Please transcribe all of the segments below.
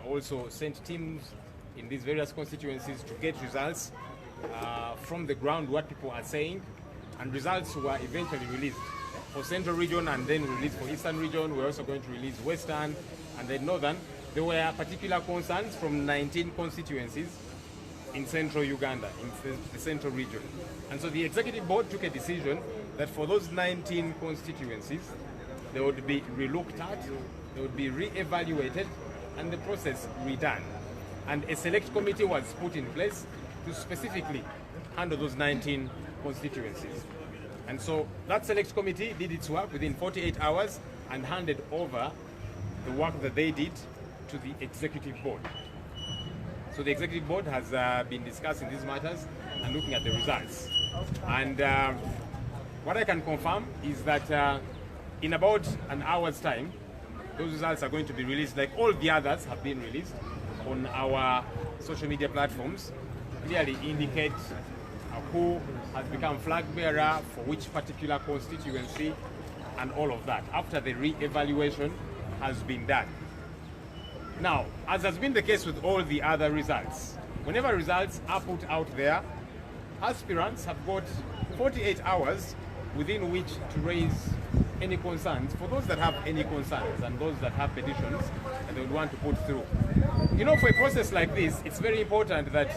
also sent teams in these various constituencies to get results from the ground, what people are saying, and results were eventually released for Central Region and then released for Eastern Region. We're also going to release Western and then Northern. There were particular concerns from 19 constituencies in Central Uganda, in the Central Region. And so the Executive Board took a decision that for those 19 constituencies, they would be relooked at, they would be re-evaluated, and the process redone. And a select committee was put in place to specifically handle those 19 constituencies. And so that select committee did its work within 48 hours and handed over the work that they did to the Executive Board. So the Executive Board has been discussing these matters and looking at the results. And what I can confirm is that in about an hour's time, those results are going to be released, like all the others have been released on our social media platforms, clearly indicate who has become flag bearer for which particular constituency and all of that, after the re-evaluation has been done. Now, as has been the case with all the other results, whenever results are put out there, aspirants have got 48 hours within which to raise any concerns for those that have any concerns and those that have petitions that they would want to put through. You know, for a process like this, it's very important that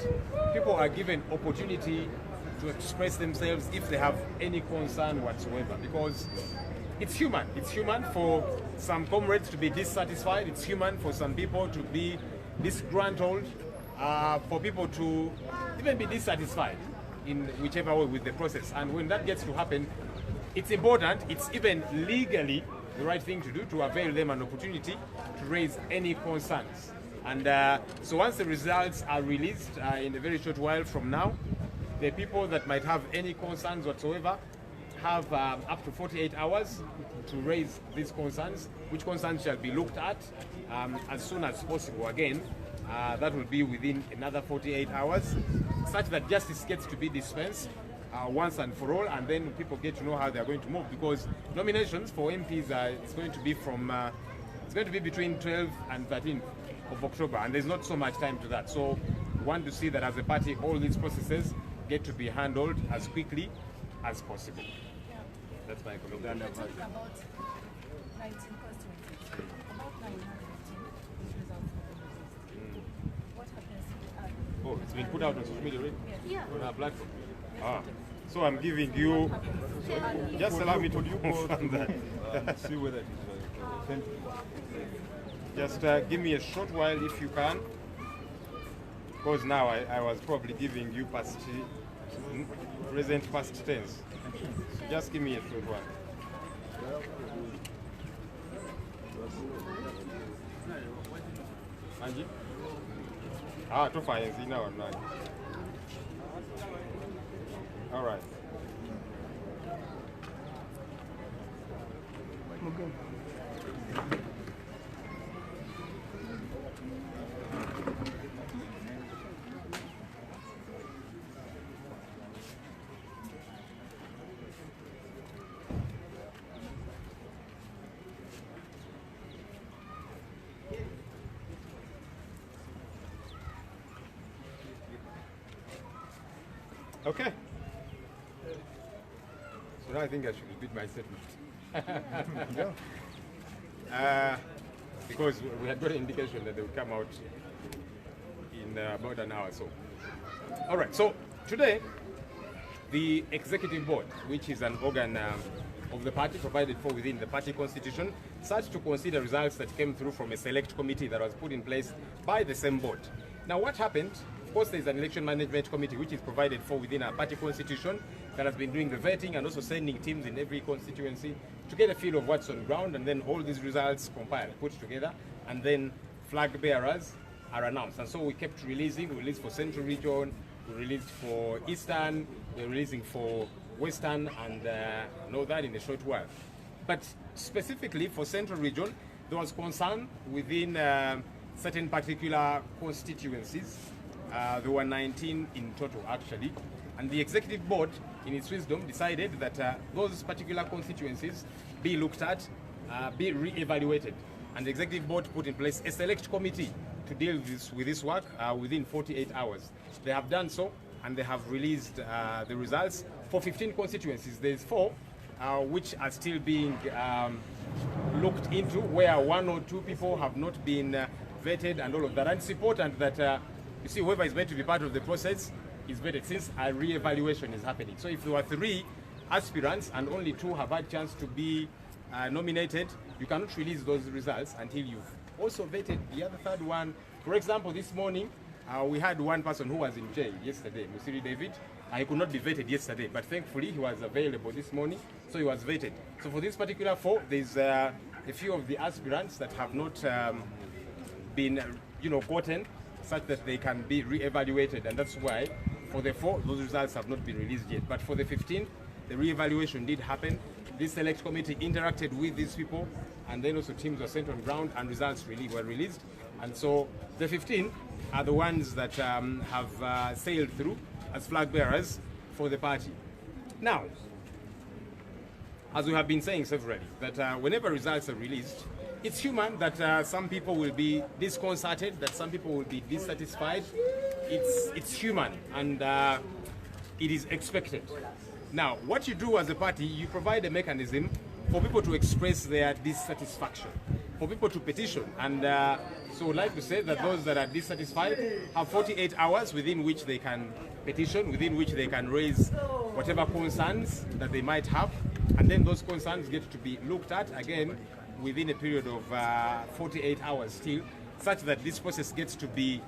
people are given opportunity to express themselves if they have any concern whatsoever, because it's human. It's human for some comrades to be dissatisfied. It's human for some people to be disgruntled, for people to even be dissatisfied in whichever way with the process. And when that gets to happen, it's important, it's even legally the right thing to do, to avail them an opportunity to raise any concerns. And so once the results are released in a very short while from now, the people that might have any concerns whatsoever have up to 48 hours to raise these concerns, which concerns shall be looked at as soon as possible. Again, that will be within another 48 hours, such that justice gets to be dispensed once and for all, and then people get to know how they are going to move, because nominations for MPs it's going to be from it's going to be between 12th and 13th of October, and there's not so much time to that. So we want to see that as a party, all these processes get to be handled as quickly as possible. That's my comment. About 19 constituencies, about 915 results have been released. What happens to the other? Oh, it's been put out on social media already? Yeah. On our platform? Ah. So I'm giving you, just allow me to confirm that. See whether it is authentic. Just give me a short while if you can, because now I was probably giving you present past tense. Just give me a short while. Angie? Ah, too far. Now I'm not. All right. Okay. So now I think I should repeat my statement. Because we had got an indication that they would come out in about an hour or so. All right, so today, the Executive Board, which is an organ of the party provided for within the party constitution, sat to consider results that came through from a select committee that was put in place by the same board. Now what happened? Of course, there's an election management committee which is provided for within our party constitution that has been doing the vetting and also sending teams in every constituency to get a feel of what's on ground, and then all these results compiled, put together, and then flag bearers are announced. And so we kept releasing. We released for Central Region, we released for Eastern, we're releasing for Western, and know that in a short while. But specifically for Central Region, there was concern within certain particular constituencies. There were 19 in total, actually. And the Executive Board, in its wisdom, decided that those particular constituencies be looked at, be re-evaluated. And the Executive Board put in place a select committee to deal with this work within 48 hours. They have done so, and they have released the results for 15 constituencies. There's 4 which are still being looked into, where 1 or 2 people have not been vetted and all of that. And it's important that you see, whoever is meant to be part of the process is vetted, since a re-evaluation is happening. So if there were 3 aspirants and only 2 have had chance to be nominated, you cannot release those results until you've also vetted the other 3rd one. For example, this morning we had one person who was in jail yesterday, Musiri David. He could not be vetted yesterday, but thankfully he was available this morning, so he was vetted. So for this particular 4, there's a few of the aspirants that have not been, gotten, such that they can be re-evaluated, and that's why for the 4, those results have not been released yet. But for the 15, the re-evaluation did happen. This select committee interacted with these people, and then also teams were sent on ground, and results were released. And so the 15 are the ones that have sailed through as flag bearers for the party. Now, as we have been saying severally, that whenever results are released, it's human that some people will be disconcerted, that some people will be dissatisfied. It's human, and it is expected. Now, what you do as a party, you provide a mechanism for people to express their dissatisfaction, for people to petition. And so I'd like to say that those that are dissatisfied have 48 hours within which they can petition, within which they can raise whatever concerns that they might have. And then those concerns get to be looked at again within a period of 48 hours still, such that this process gets to be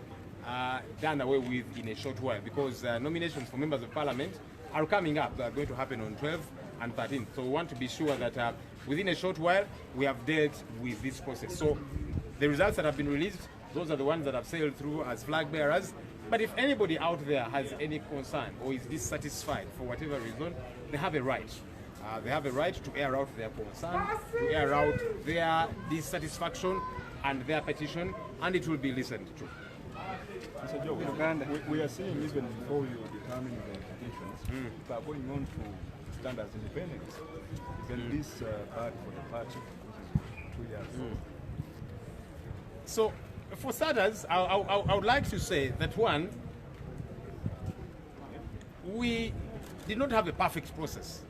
done away with in a short while, because nominations for members of parliament are coming up. They are going to happen on 12th and 13th. So we want to be sure that within a short while we have dealt with this process. So the results that have been released, those are the ones that have sailed through as flag bearers. But if anybody out there has any concern or is dissatisfied for whatever reason, they have a right. They have a right to air out their concern, to air out their dissatisfaction and their petition, and it will be listened to. Mr. Joe, we are seeing even before you determine the petitions, people are going on to stand as independents. Isn't this bad for the party, which is 2 years? So, for starters, I would like to say that, one, we did not have a perfect process.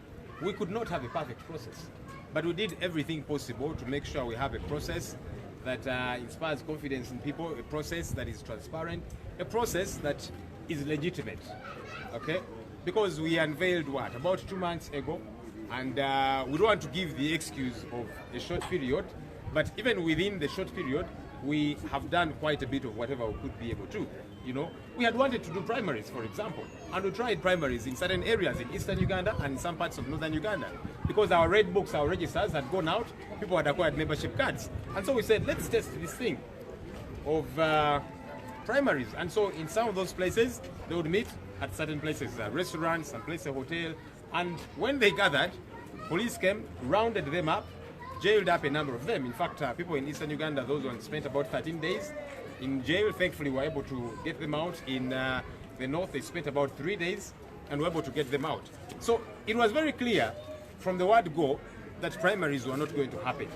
We could not have a perfect process, but we did everything possible to make sure we have a process that inspires confidence in people, a process that is transparent, a process that is legitimate, okay? Because we unveiled what, about 2 months ago, and we don't want to give the excuse of a short period, but even within the short period, we have done quite a bit of whatever we could be able to. We had wanted to do primaries, for example, and we tried primaries in certain areas in eastern Uganda and in some parts of northern Uganda, because our red books, our registers had gone out, people had acquired membership cards. And so we said, let's test this thing of primaries. And so in some of those places, they would meet at certain places, restaurants, some places, a hotel. And when they gathered, police came, rounded them up, jailed up a number of them. In fact, people in eastern Uganda, those ones spent about 13 days in jail. Thankfully, we were able to get them out. In the north, they spent about 3 days, and we were able to get them out. So it was very clear from the word go that primaries were not going to happen.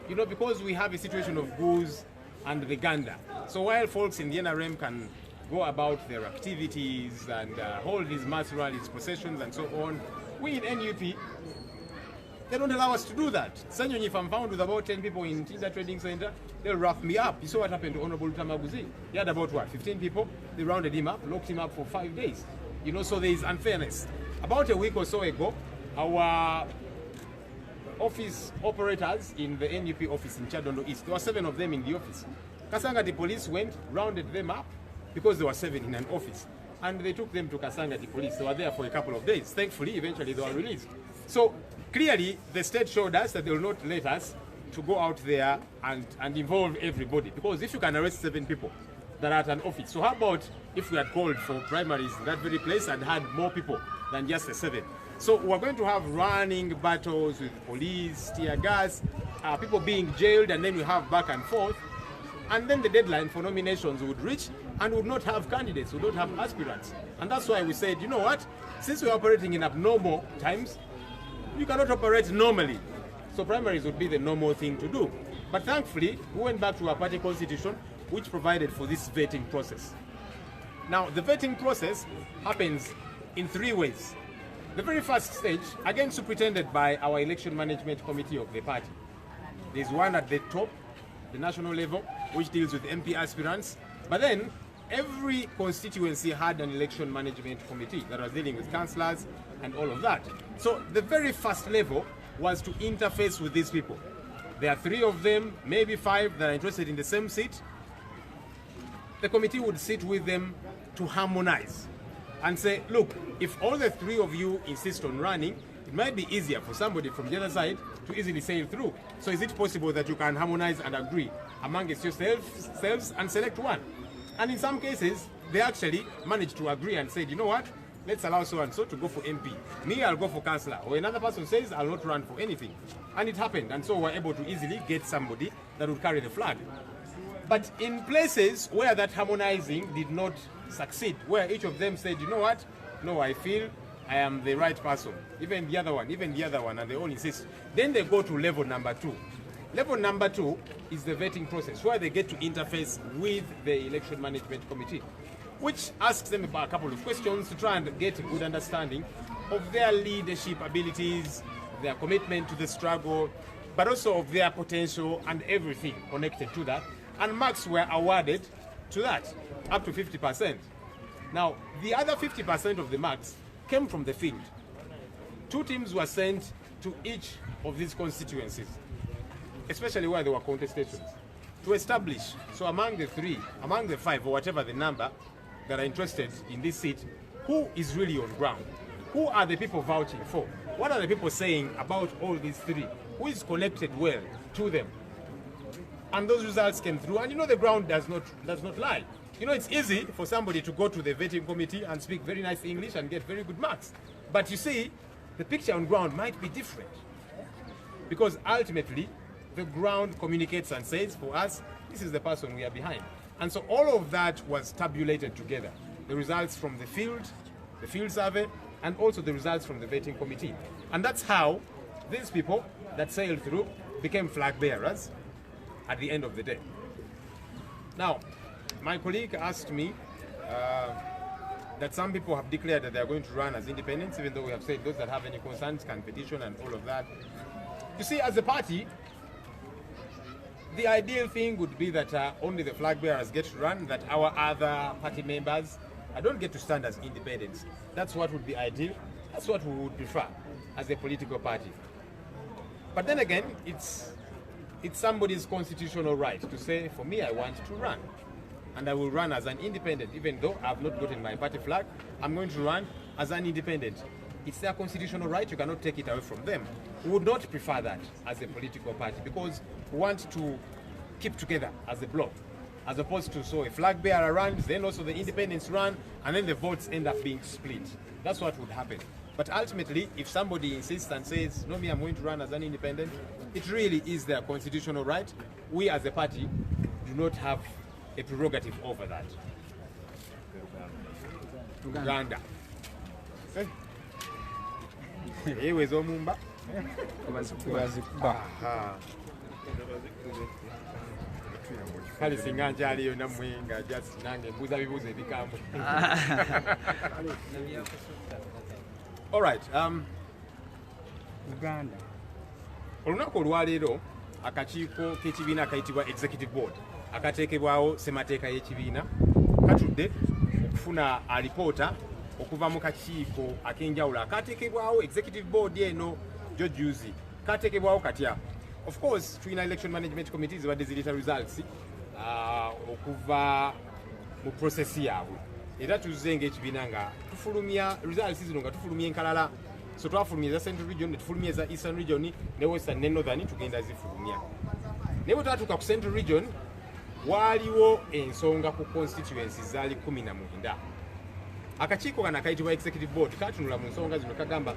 Because we have a situation of goose and the gander. So while folks in the NRM can go about their activities and hold these mass rallies, processions, and so on, we in NUP, they don't allow us to do that. Sanyonyi, if I'm found with about 10 people in Tiza Trading Center, they'll rough me up. You saw what happened to Honorable Tamaguzi. He had about, 15 people. They rounded him up, locked him up for 5 days. So there is unfairness. About a week or so ago, our office operators in the NUP office in Chadondo East, there were 7 of them in the office. Kasangati police went, rounded them up, because there were 7 in an office. And they took them to Kasangati police. They were there for a couple of days. Thankfully, eventually they were released. So clearly, the state showed us that they will not let us to go out there and involve everybody. Because if you can arrest 7 people that are at an office, so how about if we had called for primaries in that very place and had more people than just the 7? So we're going to have running battles with police, tear gas, people being jailed, and then we have back and forth. And then the deadline for nominations would reach, and would not have candidates, would not have aspirants. And that's why we said, you know what, since we're operating in abnormal times, you cannot operate normally. So primaries would be the normal thing to do. But thankfully, we went back to our party constitution, which provided for this vetting process. Now, the vetting process happens in 3 ways. The very first stage, again superintended by our election management committee of the party. There's one at the top, the national level, which deals with MP aspirants. But then, every constituency had an election management committee that was dealing with councillors and all of that. So the very first level was to interface with these people. There are 3 of them, maybe 5 that are interested in the same seat. The committee would sit with them to harmonize and say, look, if all the 3 of you insist on running, it might be easier for somebody from the other side to easily sail through. So is it possible that you can harmonize and agree amongst yourselves and select one? And in some cases, they actually managed to agree and said, you know what, let's allow so-and-so to go for MP. Me, I'll go for councillor. Or another person says, I'll not run for anything. And it happened. And so we're able to easily get somebody that would carry the flag. But in places where that harmonizing did not succeed, where each of them said, you know what, no, I feel I am the right person. Even the other one, and they all insist. Then they go to level number 2. Level number 2 is the vetting process, where they get to interface with the election management committee, which asks them about a couple of questions to try and get a good understanding of their leadership abilities, their commitment to the struggle, but also of their potential and everything connected to that. And marks were awarded to that, up to 50%. Now, the other 50% of the marks came from the field. 2 teams were sent to each of these constituencies, especially where there were contestations, to establish, so among the 3, among the 5, or whatever the number that are interested in this seat, who is really on ground? Who are the people vouching for? What are the people saying about all these 3? Who is connected well to them? And those results came through, and you know the ground does not lie. You know, it's easy for somebody to go to the vetting committee and speak very nice English and get very good marks. But you see, the picture on ground might be different. Because ultimately, the ground communicates and says, for us, this is the person we are behind. And so all of that was tabulated together. The results from the field survey, and also the results from the vetting committee. And that's how these people that sailed through became flag bearers at the end of the day. Now, my colleague asked me that some people have declared that they are going to run as independents, even though we have said those that have any concerns can petition and all of that. You see, as a party, the ideal thing would be that only the flag bearers get to run, that our other party members don't get to stand as independents. That's what would be ideal. That's what we would prefer as a political party. But then again, it's somebody's constitutional right to say, for me, I want to run. And I will run as an independent, even though I have not gotten my party flag. I'm going to run as an independent. It's their constitutional right. You cannot take it away from them. We would not prefer that as a political party, because we want to keep together as a bloc, as opposed to, so a flag bearer runs, then also the independents run, and then the votes end up being split. That's what would happen. But ultimately, if somebody insists and says, no, me, I'm going to run as an independent, it really is their constitutional right. We as a party do not have a prerogative over that. Uganda. Kale singa nkyaliyo nammwe nga just nange mbuuza bibuuzo ebikambwe. All right. Uganda. Olunaku olwaleero akakiiko k'ekibiina akayitibwa executive board akateekebwawo ssemateeka y'ekibiina katudde okufuna alipoota okuva mu kakiiko ak'enjawulo akateekebwawo executive board eno jojuzi kateekebwawo katya. Of course, tulina election management committees zibadde zireta results okuva mu process yaabwe, era tuzze ng'ekibiina nga tufulumya results zino nga tufulumya enkalala. So twafulumya eza Central Region, ne tufulumya eza Eastern Region, ne Western ne Northern tugenda zifulumya. Naye bwe twatuuka ku Central Region, waaliwo ensonga ku constituencies zaali 19. Akakiiko kano akayitibwa executive board katunula mu nsonga zino kagamba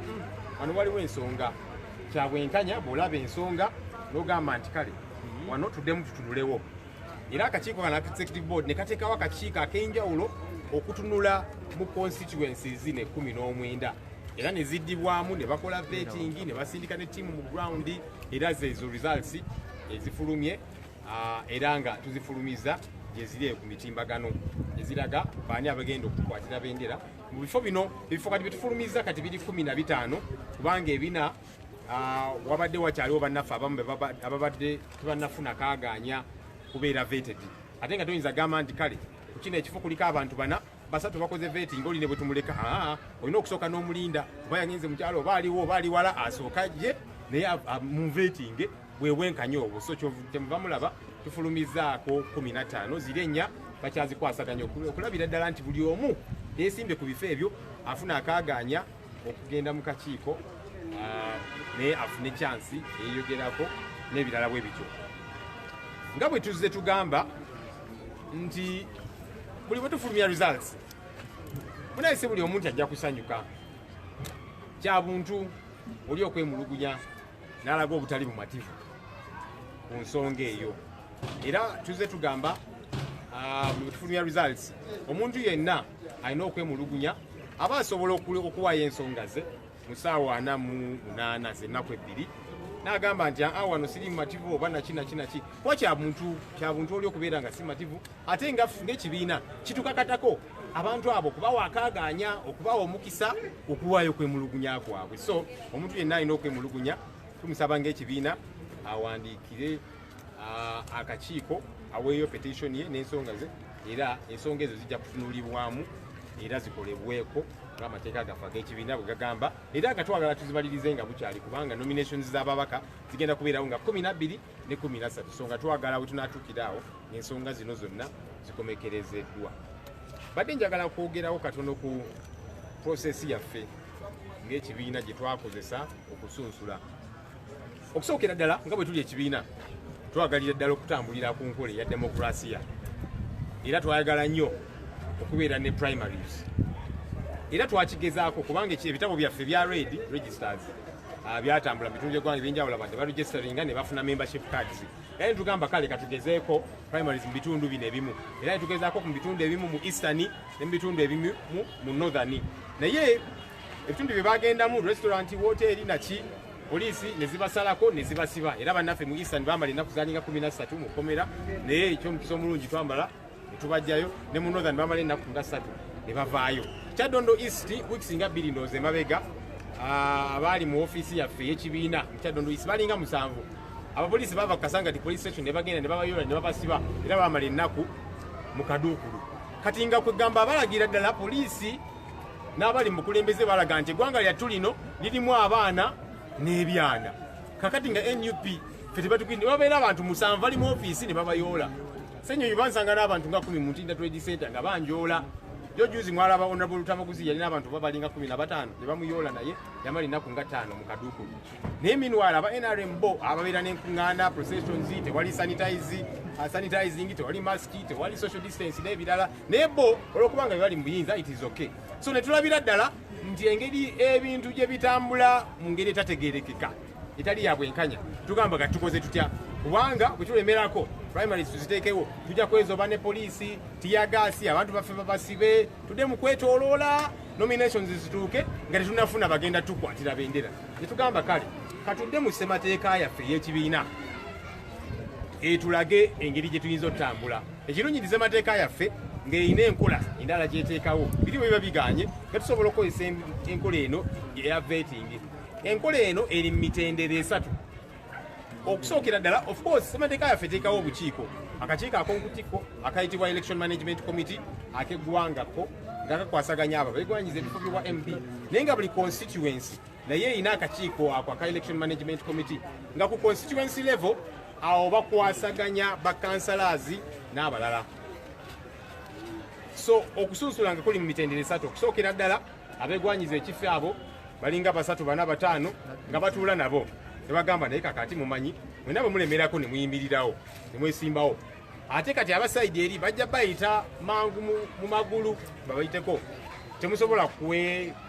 wano waliwo ensonga, kyabwenkanya bw'olaba ensonga n'ogamba nti kale wano tuddemu tutunulewo. Era akakiiko kano executive board ne kateekawo akakiiko ak'enjawulo okutunula mu constituencies ne 19. Era ne ziddibwamu ne bakola vetting ne basindika ne ttiimu mu ground, era zezo results ezifulumye era nga tuzifulumiza gyeziri ku mitimbagano eziraga baani abagenda okukwatira bendera mu bifo bino. Ebifo kati byetufulumiza kati biri 15 kubanga ebina wabadde wakyaliwo bannaffe abamu ababadde tebannafuna kaaganya kubeera vetted, ate nga toyinza gamba nti kale ku kino ekifo kuliko abantu bana basatu bakoze vetting oli ne bwe tumuleka. Olina okusooka n'omulinda oba yagenze mukyalo oba aliwo oba ali wala asooka ye naye mu vetting bwewenkanya obwo. So kyemuva mulaba tufulumizaako 15 ziri ennya bakyazikwasaganya okulabira ddala nti buli omu yeesimbe ku bifo ebyo afuna akaaganya okugenda mu kakiiko naye afune chansi eyogerako n'ebirala bwe bityo. Nga bwe tuzze tugamba nti buli bwe tufulumya results munayise buli omuntu ajja kusanyuka. Kya buntu oli okwemulugunya n'alaga obutali bumativu ku nsonga eyo. Era tuzze tugamba buli bwe tufulumya results omuntu yenna alina okwemulugunya aba asobola okuwayo ensonga ze mu ssaawa 48 z'ennaku 2 n'agamba nti wano siri mumativu oba naki kuba kya buntu oli okubeera nga si mativu ate ng'ekibiina kitukakatako abantu abo okubawa akaaganya okubawa omukisa okuwaayo kwemulugunya kwabwe. So omuntu yenna alina okwemulugunya tumusaba ng'ekibiina awandiikire akakiiko aweeyo petition ye n'ensonga ze, era ensonga ezo zijja kutunulibwamu era zikolebweko ng'amateeka gaffe ag'ekibiina bwe gagamba, era nga twagala tuzibalirize nga bukyali kubanga nominations z'ababaka zigenda kubeerawo nga 12 ne 13. So nga twagala bwe tunaatuukiraawo n'ensonga zino zonna zikomekerezeddwa. Badde njagala kwogerawo katono ku prosesi yaffe ng'ekibiina gye twakozesa okusunsula. Okusookera ddala nga bwe tuli ekibiina twagalira ddala okutambulira ku nkola eya demokrasiya, era twayagala nnyo okubeera ne primaries, era twakigezaako kubanga ebitabo byaffe bya registers byatambula mu bitundu by'eggwanga ebyenjawulo abantu baregisteringa ne bafuna membership cards. Era ne tugamba kale katugezeeko primaries mu bitundu bino ebimu, era ne tugezaako mu bitundu ebimu mu eastern ne mu bitundu ebimu mu northern. Naye ebitundu bye bagendamu restaurant, hoteri naki poliisi ne zibasalako ne zibasiba, era bannaffe mu eastern bambala ennaku zalinga 13 mu kkomera, naye ekyomukisa omulungi twambala ne tubajjayo, ne mu northern bambala ennaku nga 3 ne bavaayo. Kyaddondo east weeks nga 2 ndoozi emabega abaali mu ofiisi yaffe y'ekibiina mu Kyaddondo east balinga 7. Abapoliisi bava ku Kasangati police station ne bagenda ne babayola ne babasiba, era bamala ennaku mu kaduukulu. Kati nga kwegamba abalagira ddala poliisi n'abali mu bukulembeze balaga nti eggwanga lyattu lino lirimu abaana n'ebyana. Kakati nga N.U.P ffe tebatukinde babeera abantu 7 bali mu ofiisi ne babayoola. Senyo bansanga n'abantu nga 10 mu Ntinda Trade Center nga banjoola. Jo juzi mwalaba Honorable Lutamaguzi yalina abantu babalinga 15 ne bamuyoola naye yamali ennaku nga 5 mu kaduukulu. Naye meanwhile aba NRM bo ababeera n'enkuŋŋaana processions tewali sanitizing, tewali mask, tewali social distance n'ebirala, naye bo olwokubanga bali mu buyinza it is okay. So ne tulabira ddala nti engeri ebintu gye bitambula mu ngeri etategeerekeka etali ya bwenkanya tugamba kati tukoze tutya, kubanga bwe tulemerako primaries tuziteekewo tujja kwezoba ne poliisi tiyagaasi abantu baffe babasibe tudde mu kwetooloola nominations zituuke nga tetunafuna bagenda tukwatira bendera. Ne tugamba kale katudde mu ssemateeka yaffe ey'ekibiina etulage engeri gye tuyinza otutambula. Ekirunnyiriza emateeka yaffe ng'erina enkola endala gyeteekawo biri bwe biba biganye nga tusobola okukozesa enkola eno eya vetting. Enkola eno eri mu mitendera 3. Okusookera ddala of course ssemateeka yaffe eteekawo obukiiko, akakiiko akonkutiko akayitibwa Election Management Committee akeggwangako nga kakwasaganya abo begwanyiza ebifo by'obwa MP, naye nga buli constituency naye erina akakiiko ako aka Election Management Committee nga ku constituency level awo bakwasaganya bakansalaas n'abalala. So okusunsula nga kuli mu mitendera 3. Okusookera ddala abegwanyiza ekifo abo balinga 3, 4, 5 nga batuula nabo ne bagamba naye kakati mumanyi mwena bwe mulemerako ne muyimirirawo ne mwesimbawo, ate kati abasaidi eri bajja bayita mangu mu magulu babayiteko, temusobola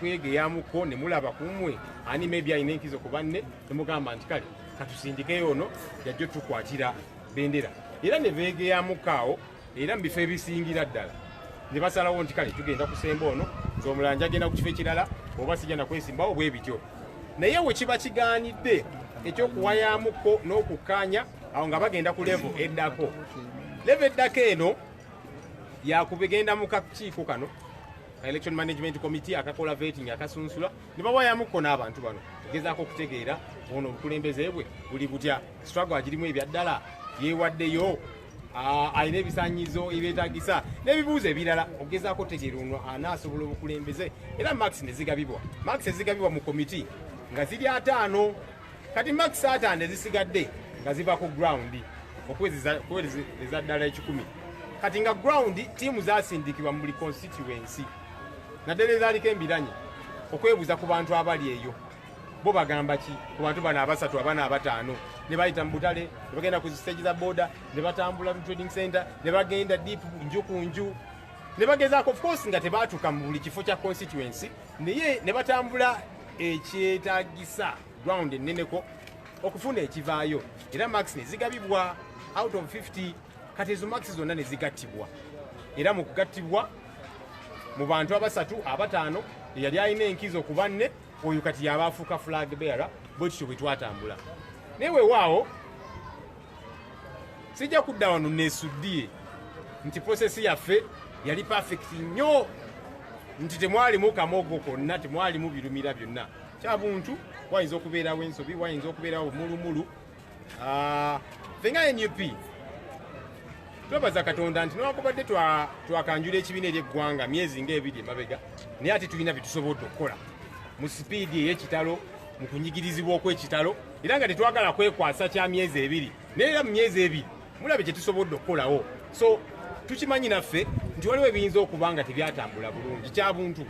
kwegeyamuko ne mulaba kumwe ani maybe alina enkizo ku banne ne mugamba nti kale katusindikeyo ono yajja tukwatira bendera, era ne beegeyamukaawo era mu bifo ebisingira ddala ne basalawo nti kale tugenda kusemba ono ng'omulanja agenda ku kifo ekirala oba sijja kwesimbawo bwe bityo. Naye we kiba kigaanidde ekyokuwayamuko n'okukkaanya awo nga bagenda ku level eddako. Level eddako eno yakubegenda mu kakiiko kano election management committee akakola vetting akasunsula ne bawayamuko n'abantu bano gezaako okutegeera ono obukulembeze bwe buli butya struggle agirimu ebyaddala yeewaddeyo alina ebisaanyizo ebyetaagisa n'ebibuuzo ebirala okugezaako okutegeera ono anaasobola obukulembeze era max ezigabibwa mu committee nga ziri 5 kati max 5 ezisigadde nga ziva ku ground okuweza ddala 10 kati nga ground tiimu zasindikibwa mu buli constituency naddala ezaaliko embiranye okwebuuza ku bantu abali eyo bo bagamba ki ku bantu bano 3 abana 5 ne bayita mu butale ne bagenda ku stage za border ne batambula mu trading center ne bagenda deep nju ku nju ne bagezaako of course nga tebaatuuka mu buli kifo kya constituency naye ne batambula ekyetaagisa ground enneneko okufuna ekivaayo era max ne zigabibwa out of 50 kati ezo max zonna ne zigattibwa era mu kugattibwa mu bantu 3 5 yali alina enkizo ku 4 oyo kati yaba afuuka flag bearer bwe tutyo bwe twatambula naye weewaawo sijja kudda wano neesuddiye nti prosesi yaffe yali perfect nnyo nti temwalimu kamogo konna temwalimu birumira byonna kyabuntu wayinza okubeerawo ensobi wayinza okubeerawo mulumulu ffe nga NUP twebaza katonda nti newakubadde twakanjula ekibiina ery'eggwanga myezi ng'ebiri emabega naye ate tulina bye tusobodde okukola mu sipiidi ey'ekitalo mu kunyigirizibwa okw'ekitalo era nga tetwagala kwekwasa kya myezi 2 naye era mu myezi 2 mulabe kye tusobodde okukolawo so tukimanyi naffe nti waliwo ebiyinza okuba nga tebyatambula bulungi kyabuntu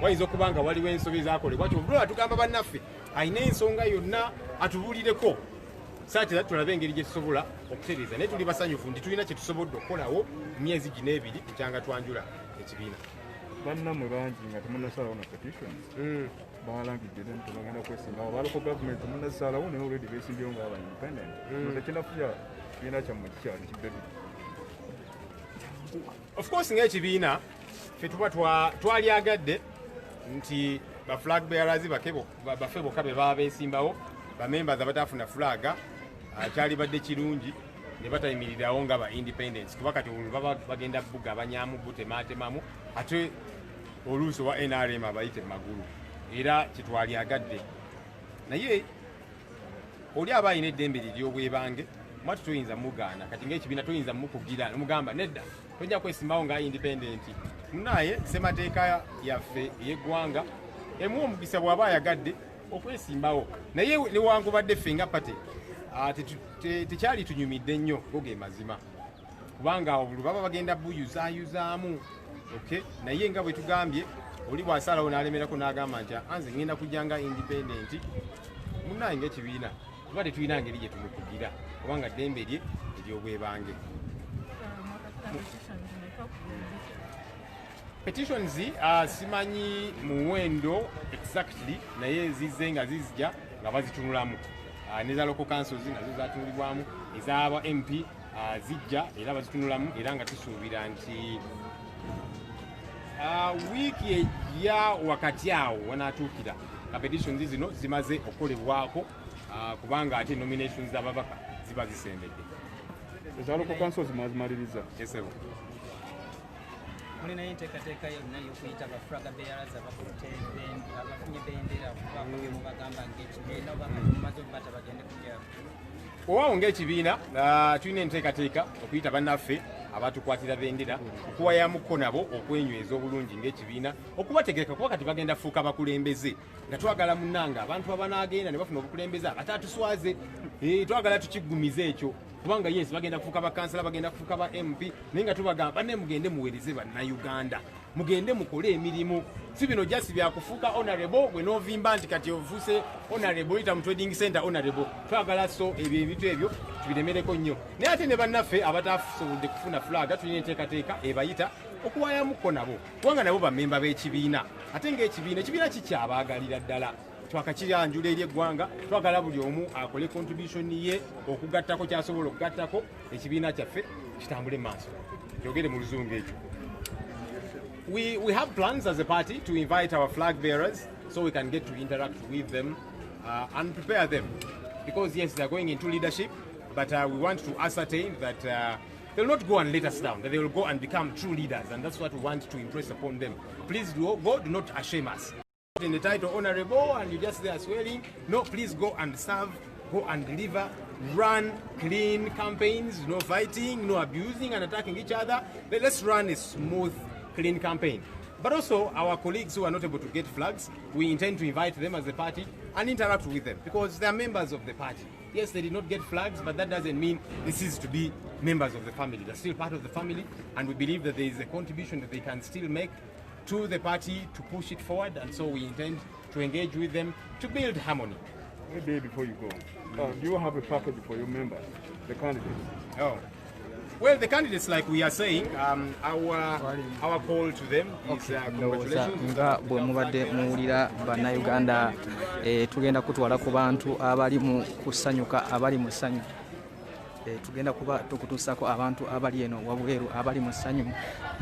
wayinza okuba nga waliwo ensobi zakolebwa kyobulwa tugamba bannaffe alina ensonga yonna atubuulireko saakira tulabe engeri gye tusobola okutereeza naye tuli basanyufu nti tulina kye tusobodde okukolawo mu myezi gino 2 kukyanga twanjula ekibiina bannammwe bangi nga temunasalawo na petitions balangidde nti bagenda kwesimbawo baloko gavumenti temunasalawo naye olredi beesimbyewo nga aba independent tekinafuya kibiina kyammwe kikyali kiddedu of course ng'ekibiina ffe tuba twalyagadde nti ba flag bearers baffe bokka be baba beesimbawo bamembers abatafuna flaga kyali badde kirungi ne batayimirirawo nga ba independence kuba kati baba bagenda buga abanyamu butematemamu ate oluusi wa NRM abayite magulu era kitwalyagadde naye oli aba alina eddembe ly'obwebange mwati toyinza mugaana kati ng'ekibiina toyinza mukugira nomugamba nedda tojja kwesimbawo nga independent munaye ssemateeka yaffe ey'eggwanga emuwa omukisa bw'aba ayagadde okwesimbawo naye newankubadde ffe nga pate tekyali tunyumidde nnyo go ge mazima kubanga obulu baba bagenda buyuzaayuzaamu naye nga bwe tugambye oli bw'asalawo n'alemerako n'agamba nti anze ngenda kujjanga independent munaye ng'ekibiina tuba tetulina ngeri gye tumukugira kubanga ddembe lye ery'obwebange petitions simanyi muwendo exactly naye zizze nga zizija nga bazitunulamu neza local councils nazo zatunulibwamu ez'aba MP zijja era bazitunulamu era nga tusuubira nti wiiki ejja wakati awo wanaatuukira ka petitions zino zimaze okukolebwako kubanga ate nominations z'ababaka ziba zisembedde eza local councils mazimaliriza esebo mulina enteekateeka yonna y'okuyita baflaga bearers abafunye bendera okubaako mubagamba ng'ekibiina oba nga mumaze okubata bagende kujjaako owawo ng'ekibiina tulina enteekateeka okuyita bannaffe abatukwatira bendera okuwayamuko nabo okwenyweza obulungi ng'ekibiina okubategeka kuba kati bagenda fuuka bakulembeze nga twagala munnanga abantu abanaagenda ne bafuna obukulembeze abatatuswaze twagala tukigumize ekyo kubanga yes bagenda kufuuka bakansala bagenda kufuuka ba MP naye nga tubagamba banne mugende muweereze bannayuganda mugende mukole emirimu si bino jasi byakufuuka honorable gwe novimba nti kati ovuse honorable oyita mu trading center honorable twagala so ebyo ebitu ebyo tubiremereko nnyo naye ate ne bannaffe abatasobodde kufuna flaga tulina enteekateeka ebayita okuwayamuko nabo kubanga nabo bammemba b'ekibiina ate ng'ekibiina kikyabaagalira ddala twakakiranjula eri eggwanga twagala buli omu akole contribution ye okugattako kyasobola okugattako ekibiina kyaffe kitambule maaso kyogere mu luzungu ekyo. We have plans as a party to invite our flag bearers so we can get to interact with them and prepare them because yes, they are going into leadership, but we want to ascertain that they'll not go and let us down. They will go and become true leaders, and that's what we want to impress upon them. Please do not shame us. In the title honorable and you just there swearing. No, please go and serve, go and deliver, run clean campaigns, no fighting, no abusing and attacking each other. Let's run a smooth, clean campaign. But also our colleagues who are not able to get flags, we intend to invite them as a party and interact with them because they are members of the party. Yes, they did not get flags, but that doesn't mean this is to be members of the family. They're still part of the family, and we believe that there is a contribution that they can still make to the party to push it forward, and so we intend to engage with them to build harmony. A day before you go, do you have a package for your members, the candidates? Oh. Well, the candidates, like we are saying, our call to them is congratulations. Nga bwe mubadde muwulira bannayuganda tugenda kutwala ku bantu abali mu kusanyuka abali mu ssanyu. Tugenda kuba tukutuusako abantu abali eno wabweru abali mu ssanyu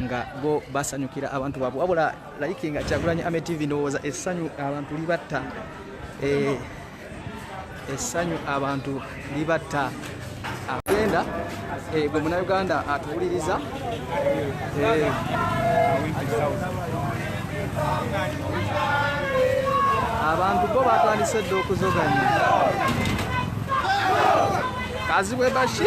nga bo basanyukira abantu baabwe. Wabula like nga Kyagulanyi Ame TV ndowooza essanyu abantu libatta. Essanyu abantu libatta. Agenda bwe munnayuganda atuwuliriza abantu bo batandise dde okuzoganya. Kazibwe Bashir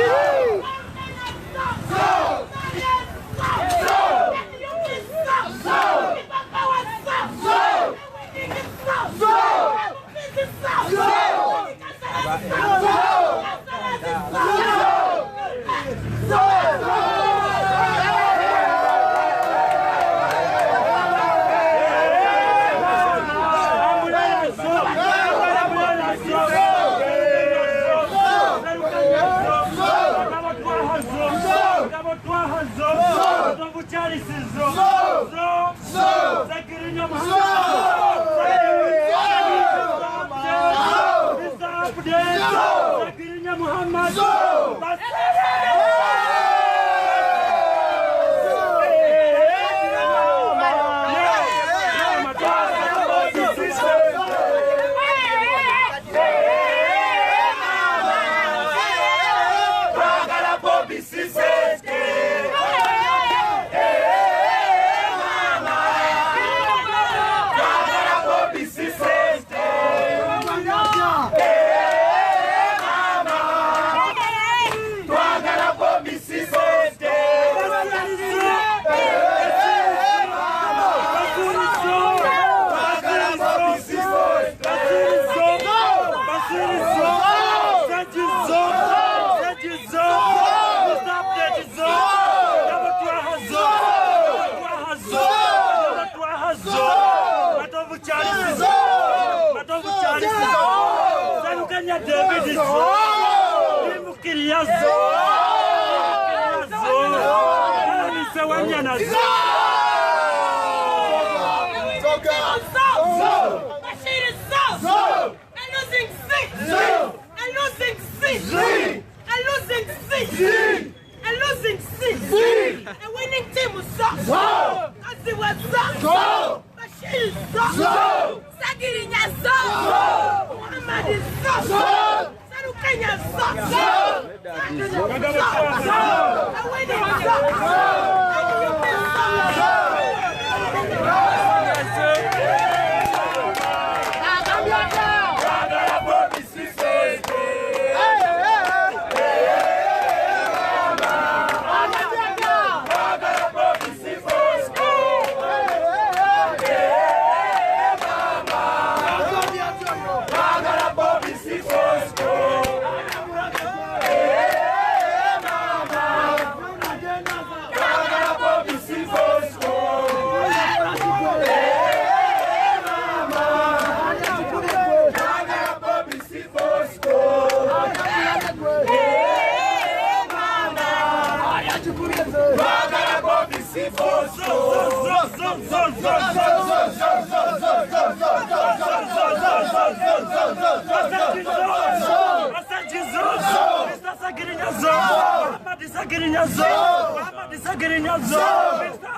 Ssegirinya Mr.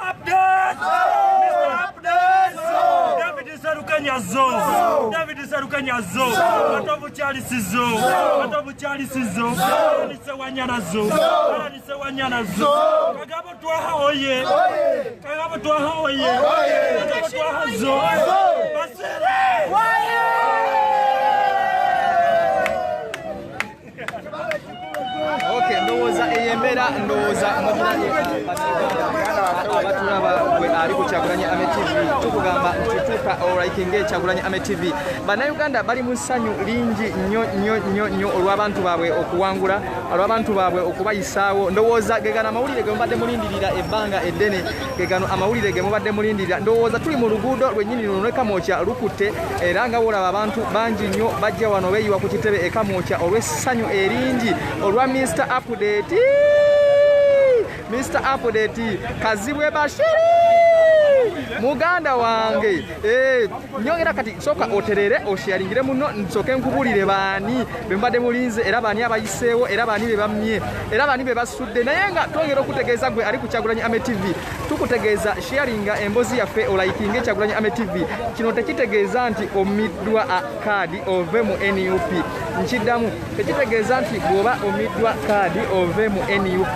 Update, David Ssegirinya Serukanya zo. David Serukanya zo. Matovu Charles zo. Matovu Charles zo. Ni Sewanyana zo. Ni Sewanyana zo. Kagabo twaha oye. Kagabo twaha oye. Kagabo twaha zo. Basere. Okay, ndowooza eyembera ndowooza abatulaba bwe ali ku Kyagulanyi Ame TV tukugamba ntutuuka olaikinga Kyagulanyi Ame TV. Bannayuganda bali mu ssanyu lingi nnyo olw'abantu baabwe okuwangula, olw'abantu baabwe okubayisaawo. Ndowooza ge gano amawulire ge mubadde mulindirira ebbanga eddene, ge gano amawulire ge mubadde mulindirira. Ndowooza tuli mu luguudo lwennyini luno ne Kamwokya lukutte, era nga wolaba abantu bangi nnyo bajja wano beeyiwa ku kitebe e Kamwokya olw'essanyu eringi olwa Mr. Update. Mr. Update Kazibwe Bashiri muganda wange nyongera kati soka oterere osharingire muno nsoke nkubulire baani bembade mulinze era baani abayiseewo era baani bebamye era baani bebasudde naye nga twongera okutegeeza gwe ali ku Kyagulanyi Ame TV tukutegeeza sharinga embozi yaffe olaikinge Kyagulanyi Ame TV kino tekitegeeza nti omiddwa kaadi ove mu NUP nkiddamu tekitegeeza nti bwoba omiddwa kaadi ove mu NUP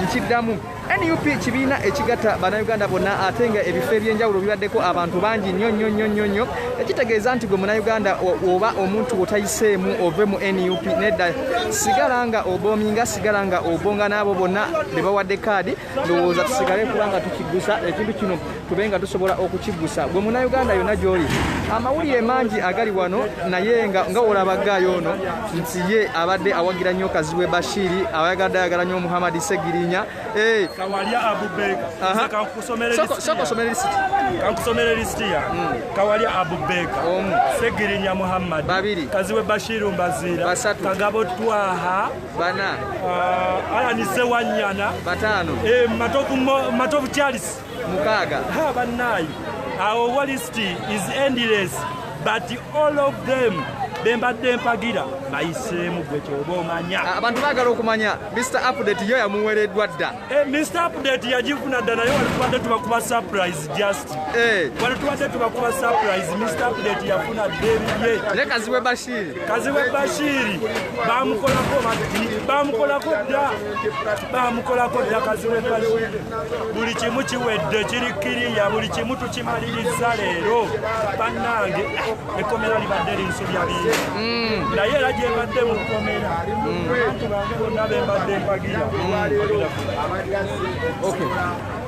nkiddamu NUP kibiina ekigatta bannayuganda bonna ate nga ebifo ebyenjawulo bibaddeko abantu bangi nnyo ekitegeeza nti gwe munnayuganda oba omuntu otayiseemu ove mu NUP nedda sigala nga oboominga sigala nga obonga n'abo bonna be bawadde kaadi ndowooza tusigale kubanga tukiggusa ekintu kino tube nga tusobola okukiggusa gwe munnayuganda yonna gy'oli amawulire mangi agali wano naye nga olabagaayo ono nti ye abadde awagira nnyo Kazibwe Bashiri ayagala nnyo Muhammad Ssegirinya Kawalia Abubeka kankusomere listi ya Kawalia Abubeka Ssegirinya Muhammad Kazibwe Bashiru Mbazira Kagabo Twaha bana Alani Sewanyana batano Matovu Charles mukaga banayi our list is endless but all of them bembadde mpagira bayiseemu gwe kyoba omanya abantu baagala okumanya Mr. Update yo yamuweereddwa dda Mr. Update yagifuna dda naye walitubadde tubakuba surprise just walitubadde tubakuba surprise Mr. Update yafuna debye ne Kazibwe Bashiri bamukolako dda Kazibwe Bashiri buli kimu kiwedde kirikiriya buli kimu tukimaliriza leero bannange ekkomera libadde linsulya bingi naye era gyebadde mu kkomera abantu bange bonna bembadde mpagira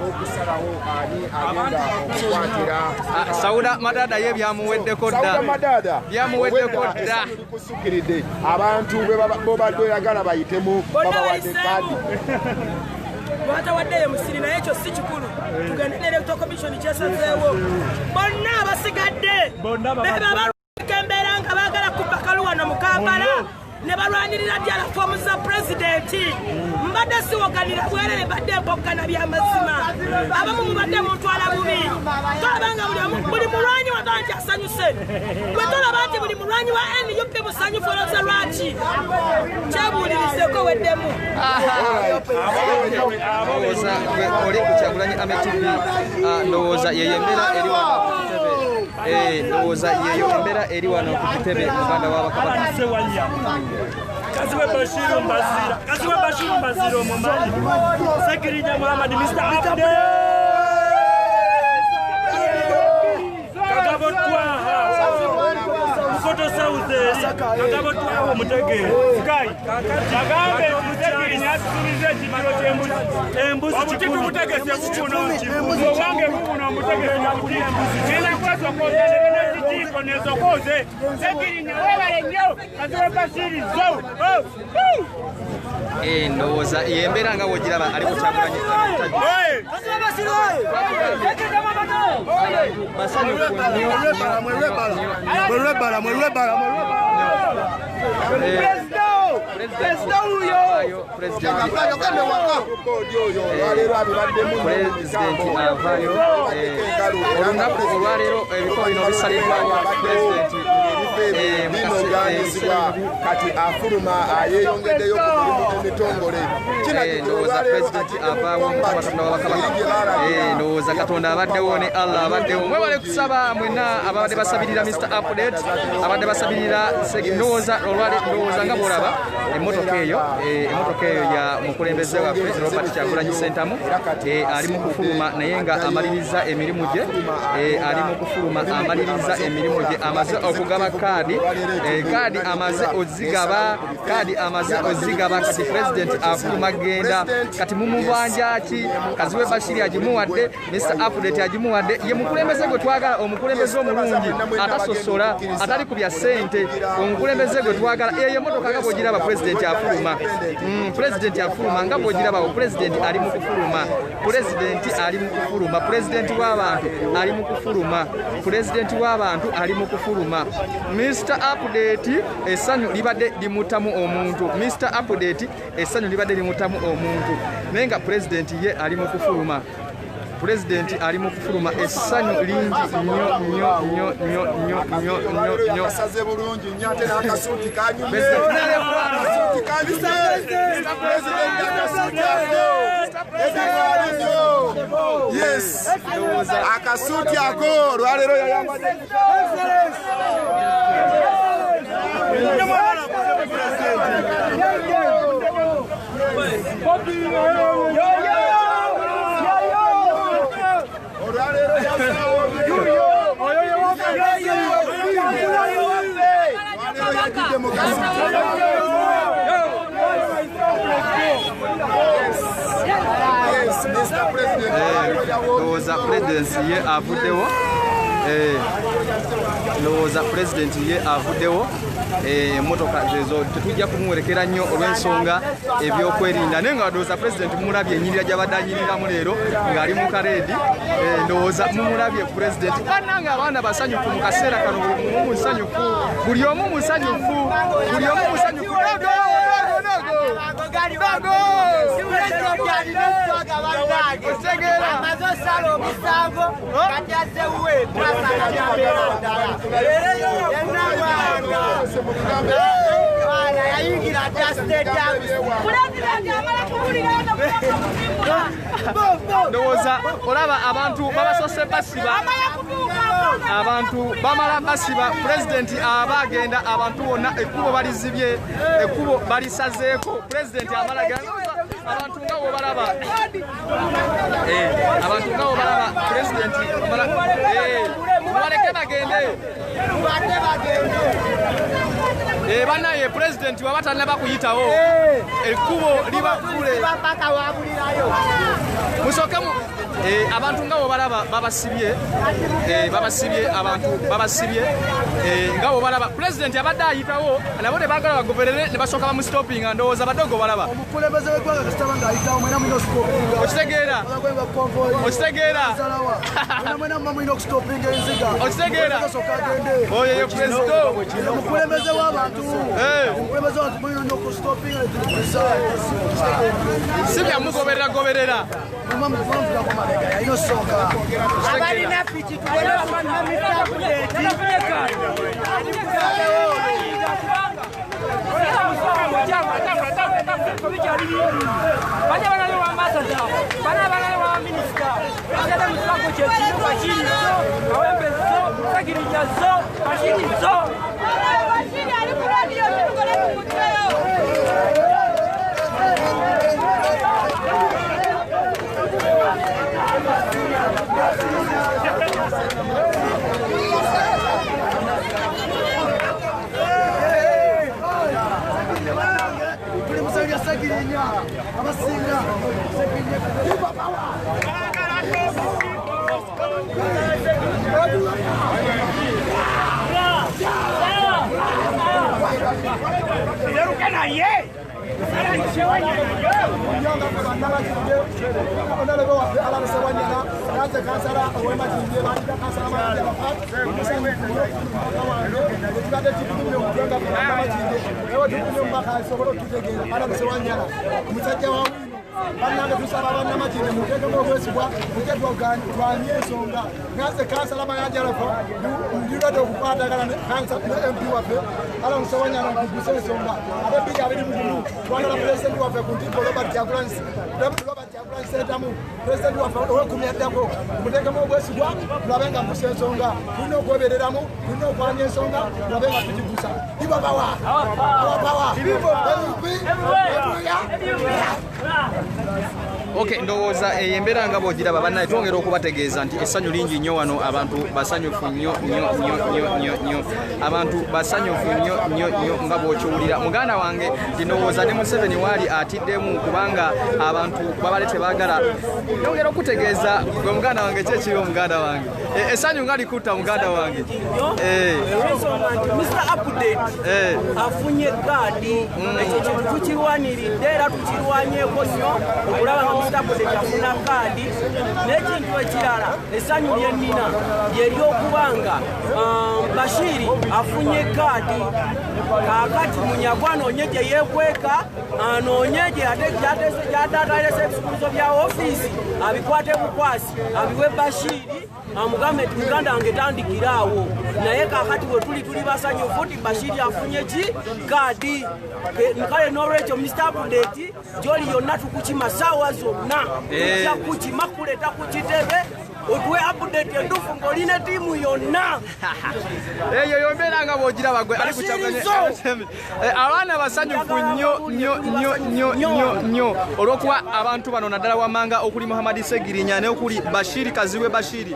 okusalawo ani agenda okukwatira Sauda Madada ye byamuweddeko dda kusukiridde abantu bobadde oyagala bayitemu babawadde kaadi batawaddeyo musiri naye ekyo si kikulu tugende ne electoral commission kyesazeewo bonna abasigadde embeera nga baagala kubba kaluwano mu Kampala ne balwanirira ddala foomu za pulezidenti mbadde siwoganira bwerere badde mpoggana by'amazima abamu mubadde muntwala bubi tolaba nga buli mulwanyi watala nti asanyuse bwe tolaba nti buli mulwanyi wa NUP musanyufu olowooza lwaki kyebuulirizeeko weddemu oli ku Kyagulanyi Ame TV ndowooza yeyo embeera eri wano ndowooza yeyo embeera eri wano ku kitebe muganda w'Abakabaka Kazibwe Bashiru Mbazira omumanyi Ssegirinya Muhammad Mr. Update Kagabo Twaha Mukoto South Kagabo Twaha omutegeere kagambe Ssegirinya asuubiza ekibalo ky'embuzi kikulu owange bubuno omutegeere nina kwesokoozere n'ekitiiko nesokoze Ssegirinya webale nnyo Kazibwe Bashiri zo ndowooza yembeera nga wogiraba ali ku Kyagulanyi basanyufu nnyo pulezidenti avaayo olunaku olwaleero ebifo bino bisaliddwayo pulezidenti binogaanyizibwa kati afuluma yeeyongeddeyo ku mirimu emitongole ndowooza pulezidenti avaawo Katonda wabakabaka ndowooza Katonda abaddewo ne Allah abaddewo mwebale kusaba mwena abadde basabirira Mr. Update abadde basabirira ndowooza nga bw'olaba emmotoka eyo ya mukulembeze wa President Robert Kyagulanyi Ssentamu ali mu kufuluma naye nga amaliriza emirimu gye ali mu kufuluma amaliriza emirimu gye amaze okugaba kaadi amaze ozigaba kati President afuluma agenda kati mumubanja ki Kaziwe Bashiri agimuwadde Mr. Update agimuwadde ye mukulembeze gwe twagala omukulembeze omulungi atasosola atali kubya ssente omukulembeze gwe twagala eyo motoka nga bw'ogiraba President afuluma nga bw'ogiraba President ali mu kufuluma President w'abantu ali mu kufuluma Mr. Update essanyu libadde limutamu omuntu naye nga President ye ali mu kufuluma essanyu lingi nnyo basaze bulungi nnyo ate n'akasuuti kanyumye yes akasuuti ako lwaleero yayambadde ndowooza President ye avuddewo emmotoka zezo tetujja kumuwerekera nnyo olw'ensonga ebyokwerinda naye nga ndowooza President mumulabye ennyirira gy'abadde anyiriramu leero ng'ali mu kareedi ndowooza mumulabye President bannange abaana basanyufu mu kaseera kano buli omu musanyufu ndowooza olaba abantu babasose basiba abantu bamala basiba President aba agenda abantu bonna ekkubo balizibye ekkubo balisazeeko President amala abantu nga wobalaba President mubaleke bagende banaye President waba tannaba kuyitawo ekkubo libakkule musokemu abantu nga wobalaba babasibye nga wobalaba President abadde ayitawo nabo ne baagala bagoberere ne basooka bamustoppinga ndowooza badogo balaba omukulembeze w'eggwanga kasitaba ng'ayitawo mwena mulina okustopinga okitegeera mwena mulina okustopinga enziga okitegeera oyo ye President omukulembeze w'abantu mulina okustopinga si byamugoberera abalina piki tubone Ssegirinya abasinga bannange tusaba bannamagine muteekemu obwesigwa twanye ensonga ngaze kansala mayanjalako ndiredde okukwatagana kansa ne MP waffe ala Ssegirinya nkugusa ensonga ate biga abiri mugumu twagala pulezidenti waffe ku ntikko Robert Kyagulanyi Ssentamu pulezidenti waffe ow'ekumi addako muteekemu obwesigwa tulabe nga mbusa ensonga tulina okwebereramu tulina okwanya ensonga tulabe nga tugigusa ibabawa abapawa Okay, ndowooza embeera nga bw'ogiraba bannaye twongera okubategeeza nti essanyu lingi nnyo wano abantu basanyufu nnyo abantu basanyufu nnyo nga bw'okiwulira muganda wange nti ndowooza ne Museveni waali atiddemu kubanga abantu babale tebaagala yongera okutegeeza gwe muganda wange kyekiri omuganda wange essanyu nga likutta muganda wange Mr. Update afunye kaadi ekyo kintu tukirwaniridde era tukirwanyeeko nnyo okulaba nga Mr. Update afuna kaadi n'ekintu ekirala essanyu lyennina ly'eryokubanga Bashiri afunye kaadi kaakati munyagwa anoonye gye yeekweka anoonye gy'atatayiresa ebisikulizo bya ofiisi abikwate bukwasi abiwe Bashiri amugambe nti muganda wange tandikiraawo naye kaakati bwe tuli basanyufu nti Bashiri afunye ki kaadi kale n'olwekyo Mr. Update gy'oli yonna tukukima ssaawa zonna tujja kukima kuleta ku kitebe otuwe update endufu ng'olina ttiimu yonna eyo yombeera nga bw'ogiraba gwe ali kukyaganya abaana basanyufu nnyo olw'okuba abantu bano naddala wammanga okuli Muhammad Ssegirinya n'okuli Bashiri Kaziwe Bashiri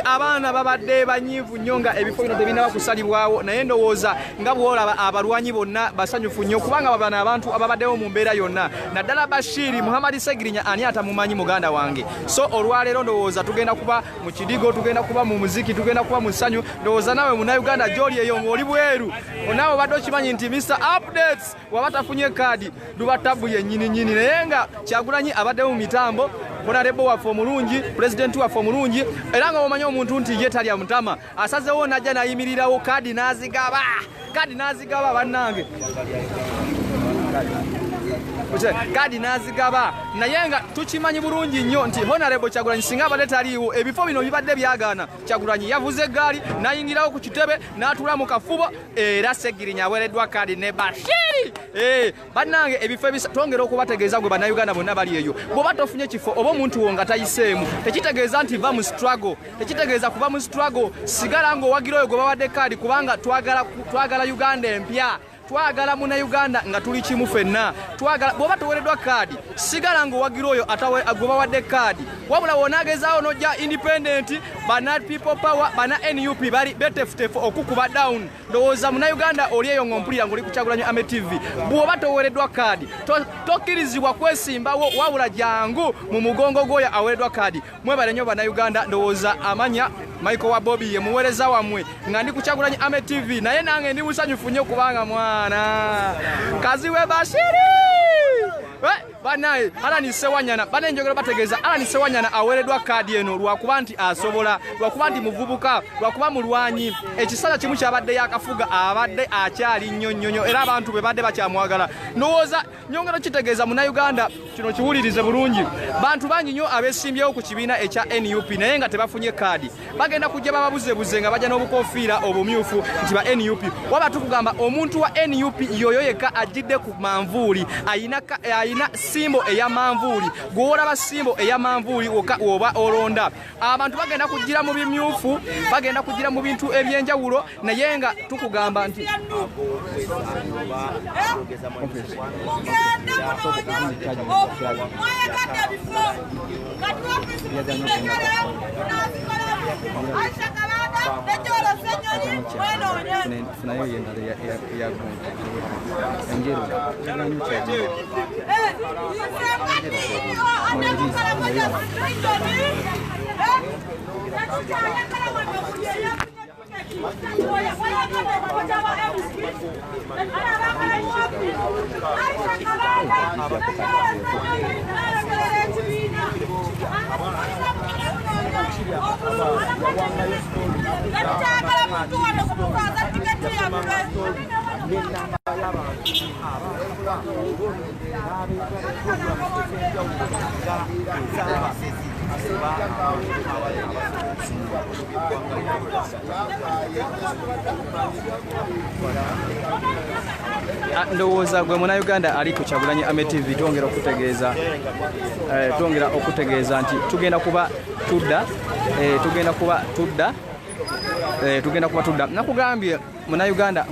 abaana babadde banyiivu nnyo nga ebifo bino tebinaba kusalibwawo naye ndowooza nga bw'olaba abalwanyi bonna basanyufu nnyo kubanga babano abantu ababaddewo mu mbeera yonna naddala Bashiri Muhammad Ssegirinya ani atamumanyi muganda wange so olwaleero ndowooza tugenda kuba mu kidigo tugenda kuba mu muziki tugenda kuba mu ssanyu ndowooza nawe munnayuganda gy'oli eyo ng'oli bweru onaawe obadde okimanyi nti Mr. Updates waba tafunye kaadi luba tabu yennyini naye nga Kyagulanyi abaddewo mu mitambo honorable waffe omulungi pulezidenti waffe omulungi era nga omanyi omuntu nti ye talya mutama asazewo najja nayimirirawo kaadi n'azigaba bannange kadi n'azigaba naye nga tukimanyi bulungi nnyo nti honorable Kyagulanyi singa abadde taliiwo ebifo bino bibadde byagaana Kyagulanyi yavuze eggaali n'ayingirawo ku kitebe n'atuula mu kafubo era Ssegirinya aweereddwa kaadi ne Bashiri bannange ebifo twongera okubategeeza gwe bannayuganda bonna bali eyo bw'oba tofunye kifo oba omuntu wo nga tayiseemu tekitegeeza nti va mu struggle tekitegeeza kuva mu struggle sigala ng'owagira oyo gwe bawadde kaadi kubanga twagala Uganda empya twagala munnayuganda nga tuli kimu ffenna twagala bw'oba toweereddwa kaadi sigala ng'owagira oyo gwe bawadde kaadi wabula wonaagezaawo n'ojja independent bana people power bana N.U.P bali betefutefu okukuba down ndowooza munnayuganda oli eyo ng'ompulira ng'oli ku Kyagulanyi Ame TV bw'oba toweereddwa kaadi tokkirizibwa kwesimbawo wabula jangu mu mugongo gwoyo aweereddwa kaadi mwebale nnyo bannayuganda ndowooza amanya Michael wa Bobby ye muweereza wammwe nga ndi ku Kyagulanyi Ame TV naye nange ndi musanyufu nnyo kubanga mwana Kaziwe Bashiri banaye Alani Ssewanyana bane njogera bategeeza Alani Ssewanyana aweereddwa kaadi eno lwakuba nti asobola lwakuba nti muvubuka lwakuba mulwanyi ekisala kimu kyabadde yakafuga abadde akyali nnyo era abantu be badde bakyamwagala ndowooza nyongera kitegeeza munnayuganda kino kiwulirize bulungi bantu bangi nnyo abeesimbyewo ku kibiina ekya N.U.P naye nga tebafunye kaadi bagenda kujja bababuzebuze nga bajja n'obukofiira obumyufu nti ba N.U.P waba tukugamba omuntu wa N.U.P yoyo yekka ajjidde ku manvuuli ayina simbo eya manvuuli gw'olaba simbo eya manvuuli oba olonda abantu bagenda kujjira mu bimyufu bagenda kujjira mu bintu ebyenjawulo naye nga tukugamba nti funayo yendala enjeru ndowooza gwe Munnayuganda ali ku Kyagulanyi Ame TV twongera okutegeeza nti tugenda kuba tudda nakugambye Munnayuganda